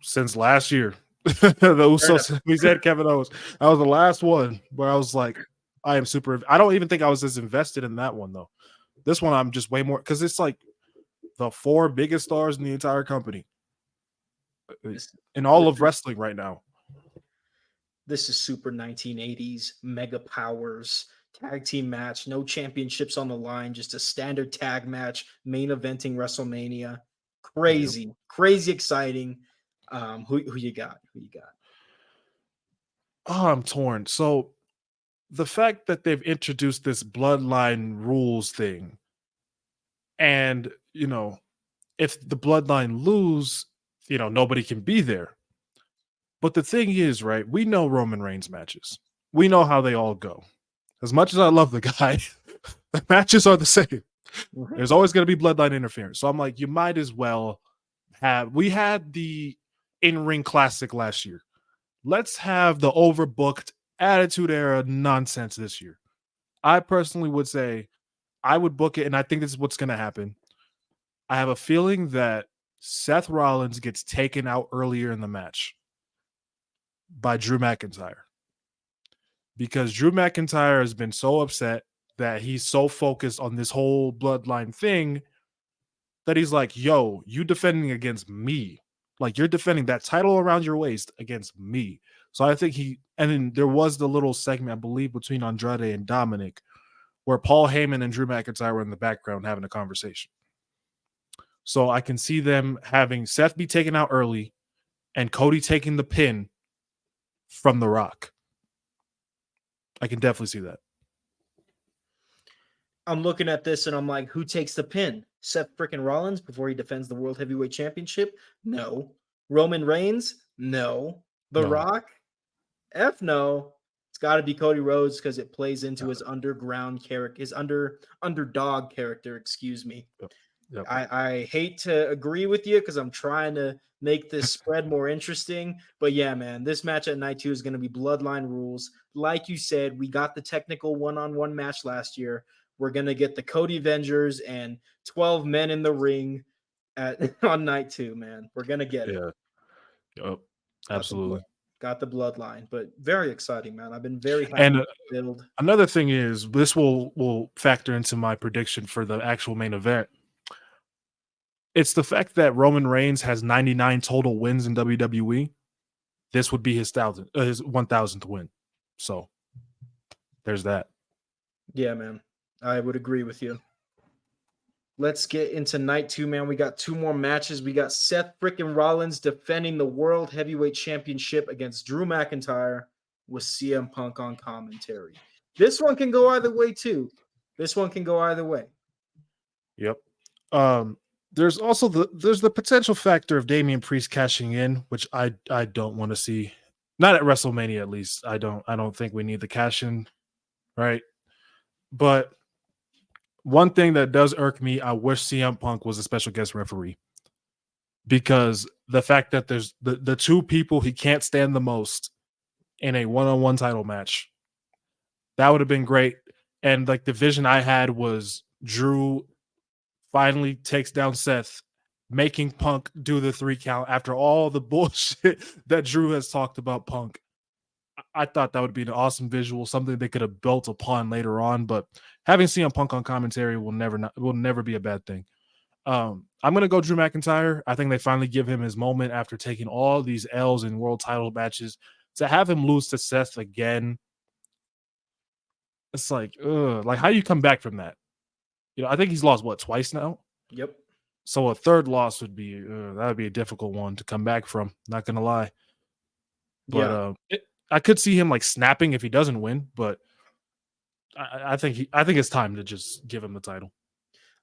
Since last year. The Usos, we said Kevin Owens. That was the last one where I was like, I don't even think I was as invested in that one, though. This one, I'm just way more, because it's like the 4 biggest stars in the entire company in all of wrestling right now. This is super 1980s, mega powers, tag team match, no championships on the line, just a standard tag match, main eventing WrestleMania. Crazy exciting. Who you got? Oh, I'm torn. So the fact that they've introduced this bloodline rules thing, and if the bloodline lose, nobody can be there. But the thing is, right, we know Roman Reigns matches. We know how they all go. As much as I love the guy, the matches are the same. Mm-hmm. There's always going to be bloodline interference. So I'm like, you might as well we had the in-ring classic last year. Let's have the overbooked attitude era nonsense this year. I personally would say I would book it, and I think this is what's going to happen. I have a feeling that Seth Rollins gets taken out earlier in the match by Drew McIntyre, because Drew McIntyre has been so upset that he's so focused on this whole bloodline thing that he's like, yo, you defending against me. Like, you're defending that title around your waist against me. So I think and then there was the little segment, I believe, between Andrade and Dominic, where Paul Heyman and Drew McIntyre were in the background having a conversation. So I can see them having Seth be taken out early and Cody taking the pin from The Rock. I can definitely see that. I'm looking at this and I'm like, who takes the pin? Seth freaking Rollins before he defends the World Heavyweight Championship? No. Roman Reigns? No. The No. Rock? F no. It's got to be Cody Rhodes because it plays into his underground character, his underdog character, excuse me. Yep. I hate to agree with you because I'm trying to make this spread more interesting. But yeah, man, this match at night 2 is going to be bloodline rules. Like you said, we got the technical one-on-one match last year. We're going to get the Cody Avengers and 12 men in the ring on night 2, man. We're going to get it. Yep. Absolutely. Got the bloodline, but very exciting, man. I've been very happy and with the build. Another thing is, this will factor into my prediction for the actual main event. It's the fact that Roman Reigns has 99 total wins in WWE. This would be his 1,000th win. So there's that. Yeah, man. I would agree with you. Let's get into night 2, man. We got 2 more matches. We got Seth freaking Rollins defending the World Heavyweight Championship against Drew McIntyre with CM Punk on commentary. This one can go either way, too. Yep. There's also the potential factor of Damian Priest cashing in, which I don't want to see. Not at WrestleMania, at least. I don't think we need the cash in, right? But one thing that does irk me, I wish CM Punk was a special guest referee, because the fact that there's the 2 people he can't stand the most in a one-on-one title match, that would have been great. And like, the vision I had was Drew finally takes down Seth, making Punk do the 3 count after all the bullshit that Drew has talked about Punk. I thought that would be an awesome visual, something they could have built upon later on. But having CM Punk on commentary will never be a bad thing. I'm gonna go Drew McIntyre. I think they finally give him his moment after taking all these L's in world title matches. To have him lose to Seth again, it's like, how do you come back from that? I think he's lost twice now. Yep. So a third loss would be a difficult one to come back from. Not gonna lie, but I could see him like snapping if he doesn't win. But I think it's time to just give him the title.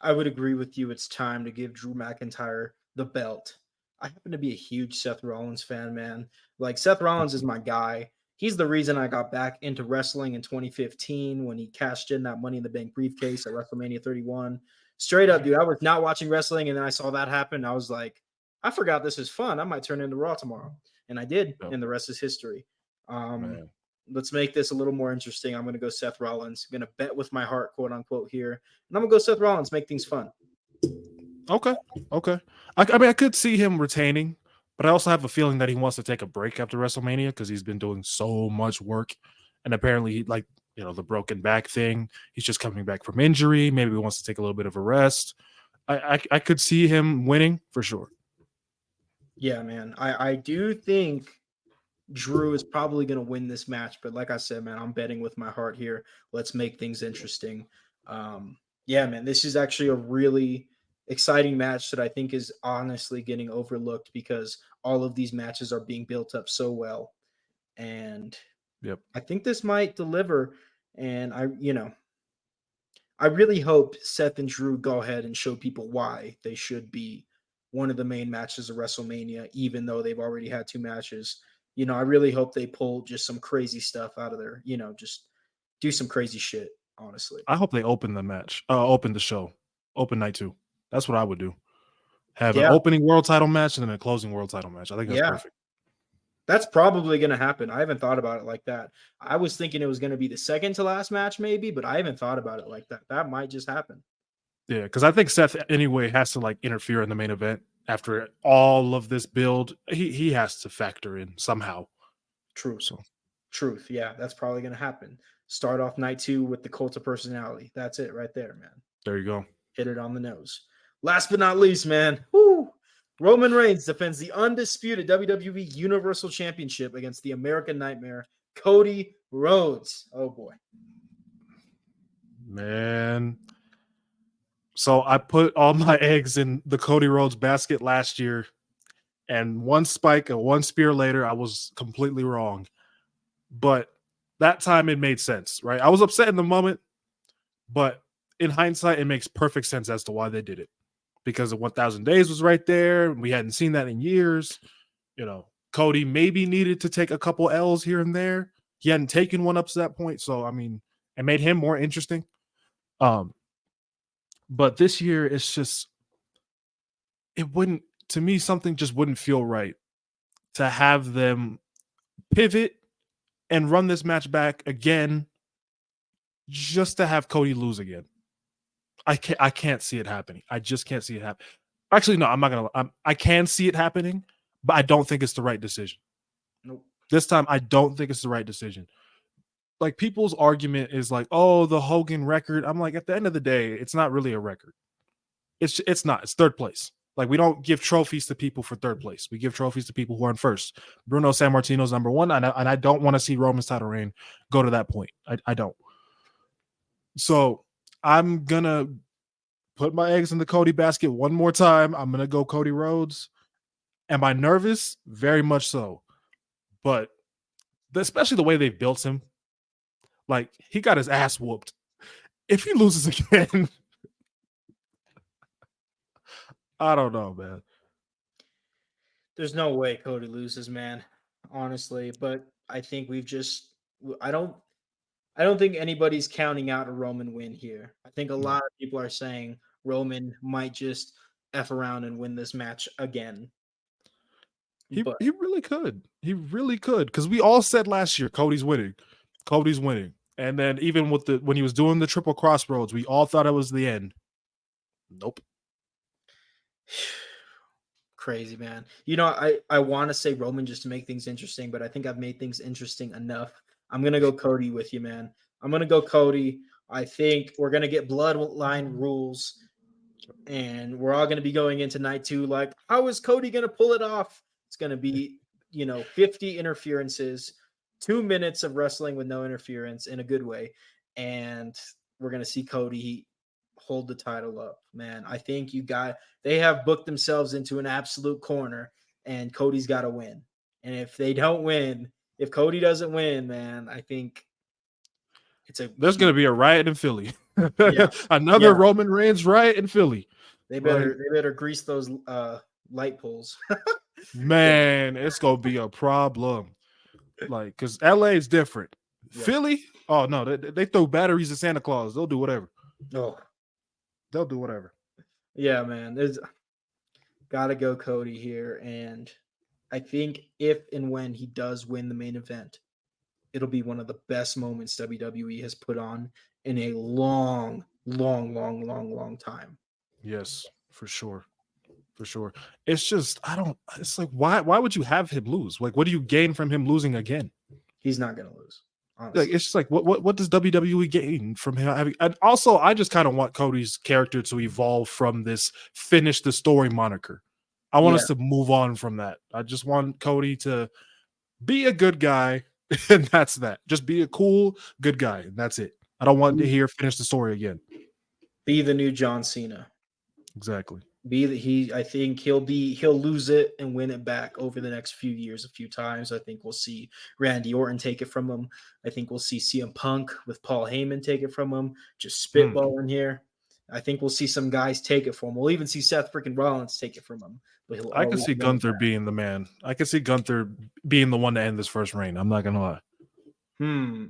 I would agree with you. It's time to give Drew McIntyre the belt. I happen to be a huge Seth Rollins fan, man. Like, Seth Rollins is my guy. He's the reason I got back into wrestling in 2015 when he cashed in that Money in the Bank briefcase at WrestleMania 31. Straight up, dude, I was not watching wrestling, and then I saw that happen. I was like, I forgot this is fun. I might turn into Raw tomorrow. And I did, and the rest is history. Let's make this a little more interesting. I'm going to go Seth Rollins. I'm going to bet with my heart, quote unquote, here. And I'm going to go Seth Rollins, make things fun. Okay. I mean, I could see him retaining, but I also have a feeling that he wants to take a break after WrestleMania because he's been doing so much work. And apparently, like, the broken back thing, he's just coming back from injury. Maybe he wants to take a little bit of a rest. I could see him winning for sure. Yeah, man. I do think Drew is probably going to win this match. But like I said, man, I'm betting with my heart here. Let's make things interesting. Yeah, man, this is actually a really exciting match that I think is honestly getting overlooked because all of these matches are being built up so well. And I think this might deliver. And I really hope Seth and Drew go ahead and show people why they should be one of the main matches of WrestleMania, even though they've already had 2 matches. I really hope they pull just some crazy stuff out of there, just do some crazy shit, honestly. I hope they open the match, open the show, open night 2. That's what I would do. Have an opening world title match and then a closing world title match. I think that's perfect. That's probably going to happen. I haven't thought about it like that. I was thinking it was going to be the second to last match maybe, but I haven't thought about it like that. That might just happen. Yeah, because I think Seth anyway has to like interfere in the main event after all of this build. He has to factor in somehow. Truth. So Truth. Yeah, that's probably going to happen. Start off night 2 with the cult of personality. That's it right there, man. there you go. Hit it on the nose. Last but not least, man. Woo, Roman Reigns defends the undisputed WWE Universal Championship against the American Nightmare, Cody Rhodes. Oh, boy. Man. So I put all my eggs in the Cody Rhodes basket last year, and one spike and one spear later, I was completely wrong. But that time it made sense, right? I was upset in the moment, but in hindsight, it makes perfect sense as to why they did it. Because the 1,000 days was right there. We hadn't seen that in years. You know, Cody maybe needed to take a couple L's here and there. He hadn't taken one up to that point. So, I mean, it made him more interesting. But this year, it's just, it wouldn't, to me, something just wouldn't feel right to have them pivot and run this match back again just to have Cody lose again. I can't see it happening. I just can't see it happen. Actually, no, I'm not gonna. I can see it happening, but I don't think it's the right decision. Nope. This time, I don't think it's the right decision. Like people's argument is like, oh, the Hogan record. I'm like, at the end of the day, it's not really a record. It's not. It's third place. Like we don't give trophies to people for third place. We give trophies to people who are in first. Bruno Sammartino's number one, and I don't want to see Roman's title reign go to that point. I don't. So I'm gonna put my eggs in the Cody basket one more time. I'm gonna go Cody Rhodes. Am I nervous? Very much so. But especially the way they built him, like he got his ass whooped. If he loses again, I don't know, man. There's no way Cody loses, man. Honestly, but I think I don't think anybody's counting out a Roman win here. I think a No. lot of people are saying Roman might just F around and win this match again. He But really could. He really could. Because we all said last year, Cody's winning. Cody's winning. And then even with when he was doing the triple crossroads, we all thought it was the end. Nope. crazy, man. I want to say Roman just to make things interesting, but I think I've made things interesting enough. I'm gonna go Cody with you, man. I'm gonna go Cody. I think we're gonna get bloodline rules, and we're all gonna be going into night 2 like, how is Cody gonna pull it off? It's gonna be 50 interferences, 2 minutes of wrestling with no interference in a good way, and we're gonna see Cody hold the title up, man. I think they have booked themselves into an absolute corner, and Cody's got to win. And if Cody doesn't win, man, I think there's going to be a riot in Philly. Yeah. Another Yeah. Roman Reigns riot in Philly. They better grease those light poles. Man, it's going to be a problem. Like, because LA is different. Yeah. Philly, oh no, they throw batteries at Santa Claus. They'll do whatever. Oh, They'll do whatever. yeah, man. There's gotta go Cody here. And I think if and when he does win the main event, it'll be one of the best moments WWE has put on in a long, long, long, long, long time. Yes, for sure. For sure. It's just, it's like, why would you have him lose? Like, what do you gain from him losing again? He's not going to lose. Honestly. Like, it's just like, what does WWE gain from him having? And also, I just kind of want Cody's character to evolve from this finish the story moniker. I want us to move on from that. I just want Cody to be a good guy, and that's that. Just be a cool, good guy, and that's it. I don't want to hear finish the story again. Be the new John Cena. Exactly. I think he'll lose it and win it back over the next few years a few times. I think we'll see Randy Orton take it from him. I think we'll see CM Punk with Paul Heyman take it from him. Just spitballing here. I think we'll see some guys take it from him. We'll even see Seth freaking Rollins take it from him. But I can see Gunther being the man. I can see Gunther being the one to end this first reign. I'm not gonna lie.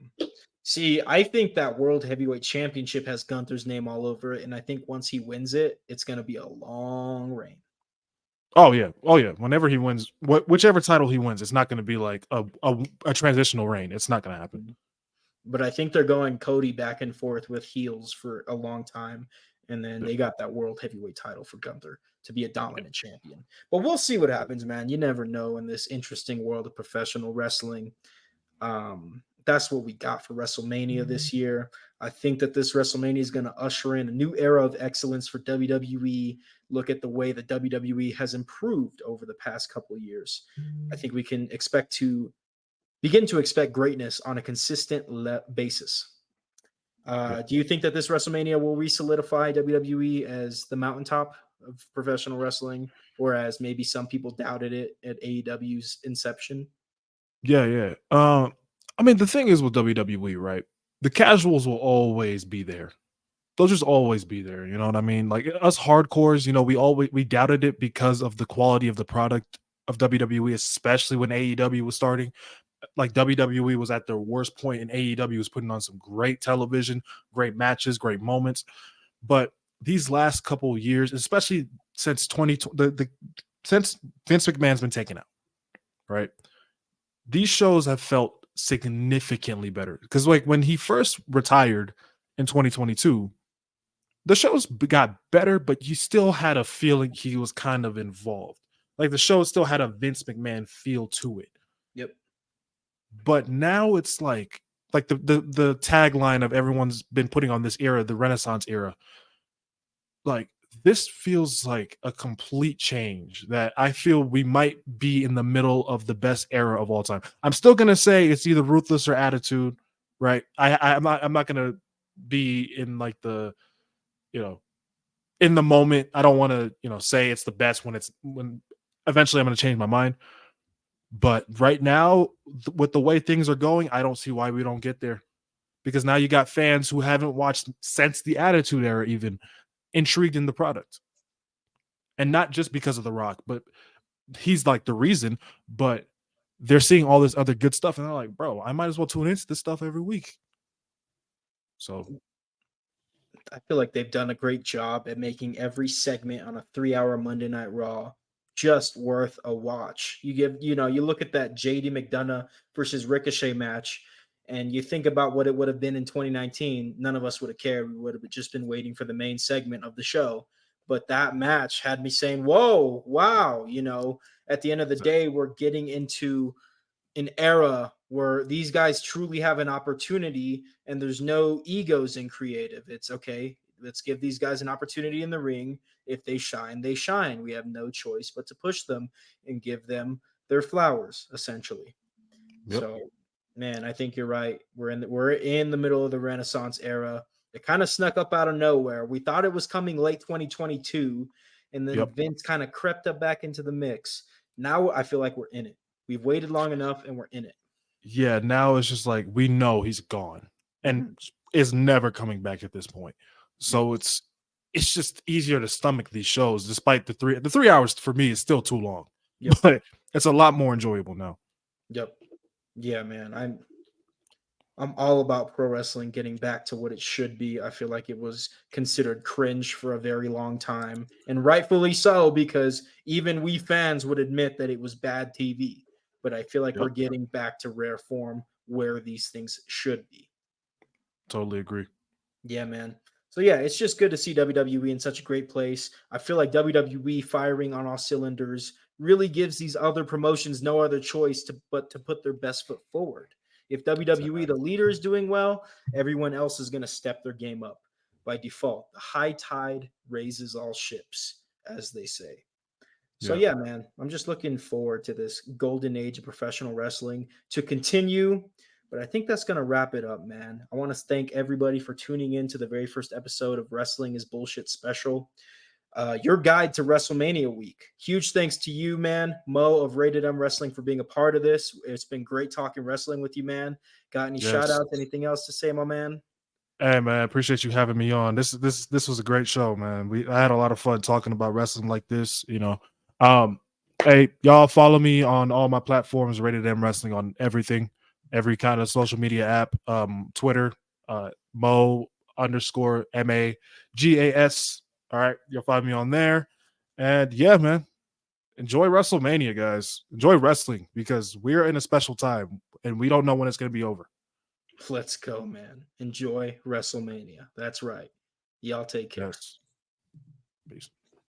See, I think that World Heavyweight Championship has Gunther's name all over it, and I think once he wins it, it's going to be a long reign. Oh yeah. Whenever he wins, whichever title he wins, it's not going to be like a transitional reign. It's not going to happen. But I think they're going Cody back and forth with heels for a long time, And then they got that world heavyweight title for Gunther to be a dominant champion. But we'll see what happens, man. You never know in this interesting world of professional wrestling. That's what we got for WrestleMania this year. I think that this WrestleMania is going to usher in a new era of excellence for WWE. Look at the way that WWE has improved over the past couple of years. I think we can begin to expect greatness on a consistent basis. Do you think that this WrestleMania will re-solidify WWE as the mountaintop of professional wrestling, whereas maybe some people doubted it at AEW's inception? Yeah. I mean, the thing is with WWE, right? The casuals will always be there. They'll just always be there. You know what I mean? Like us hardcores, we doubted it because of the quality of the product of WWE, especially when AEW was starting. Like WWE was at their worst point, and AEW was putting on some great television, great matches, great moments. But these last couple of years, especially since 2020, since Vince McMahon's been taken out, right? These shows have felt significantly better because, like, when he first retired in 2022, the shows got better, but you still had a feeling he was kind of involved. Like the show still had a Vince McMahon feel to it. Yep. But now it's like the tagline of everyone's been putting on this era, the Renaissance era. Like this feels like a complete change that I feel we might be in the middle of the best era of all time. I'm still gonna say it's either Ruthless or Attitude, right? I'm not gonna be in like the in the moment. I don't want to say it's the best when eventually I'm gonna change my mind. But right now, with the way things are going, I don't see why we don't get there. Because now you got fans who haven't watched since the Attitude Era even intrigued in the product. And not just because of The Rock, but he's like the reason, but they're seeing all this other good stuff and they're like, bro, I might as well tune into this stuff every week. So I feel like they've done a great job at making every segment on a 3-hour Monday Night Raw just worth a watch. You look at that JD McDonough versus Ricochet match, and you think about what it would have been in 2019. None of us would have cared. We would have just been waiting for the main segment of the show. But that match had me saying, whoa, wow. At the end of the day, we're getting into an era where these guys truly have an opportunity and there's no egos in creative. It's okay. Let's give these guys an opportunity in the ring. If they shine, they shine. We have no choice but to push them and give them their flowers, essentially. Yep. So, man, I think you're right. We're in the middle of the Renaissance era. It kind of snuck up out of nowhere. We thought it was coming late 2022, and then Vince kind of crept up back into the mix. Now I feel like we're in it. We've waited long enough and we're in it. Yeah, now it's just like we know he's gone and is never coming back at this point. So it's just easier to stomach these shows, despite the 3 hours for me is still too long. Yep. But it's a lot more enjoyable now. Yep. Yeah, man. I'm all about pro wrestling getting back to what it should be. I feel like it was considered cringe for a very long time, and rightfully so, because even we fans would admit that it was bad TV. But I feel like we're getting back to rare form where these things should be. Totally agree. Yeah, man. So yeah, it's just good to see WWE in such a great place. I feel like WWE firing on all cylinders really gives these other promotions no other choice but to put their best foot forward. If WWE, the leader, is doing well, everyone else is going to step their game up by default. The high tide raises all ships, as they say. So yeah, man, I'm just looking forward to this golden age of professional wrestling to continue. But I think that's going to wrap it up, man. I want to thank everybody for tuning in to the very first episode of Wrestling is Bullshit Special, your guide to WrestleMania week. Huge thanks to you, man, Mo of Rated M Wrestling, for being a part of this. It's been great talking wrestling with you, man. Got any shout outs? Anything else to say, my man? Hey man, appreciate you having me on. This was a great show, man. I had a lot of fun talking about wrestling like this, Hey, y'all follow me on all my platforms, Rated M Wrestling on everything, every kind of social media app, Twitter, Mo_MAGAS. All right, you'll find me on there. And yeah, man, enjoy WrestleMania, guys. Enjoy wrestling because we're in a special time and we don't know when it's going to be over. Let's go, man. Enjoy WrestleMania. That's right. Y'all take care. Yes. Peace.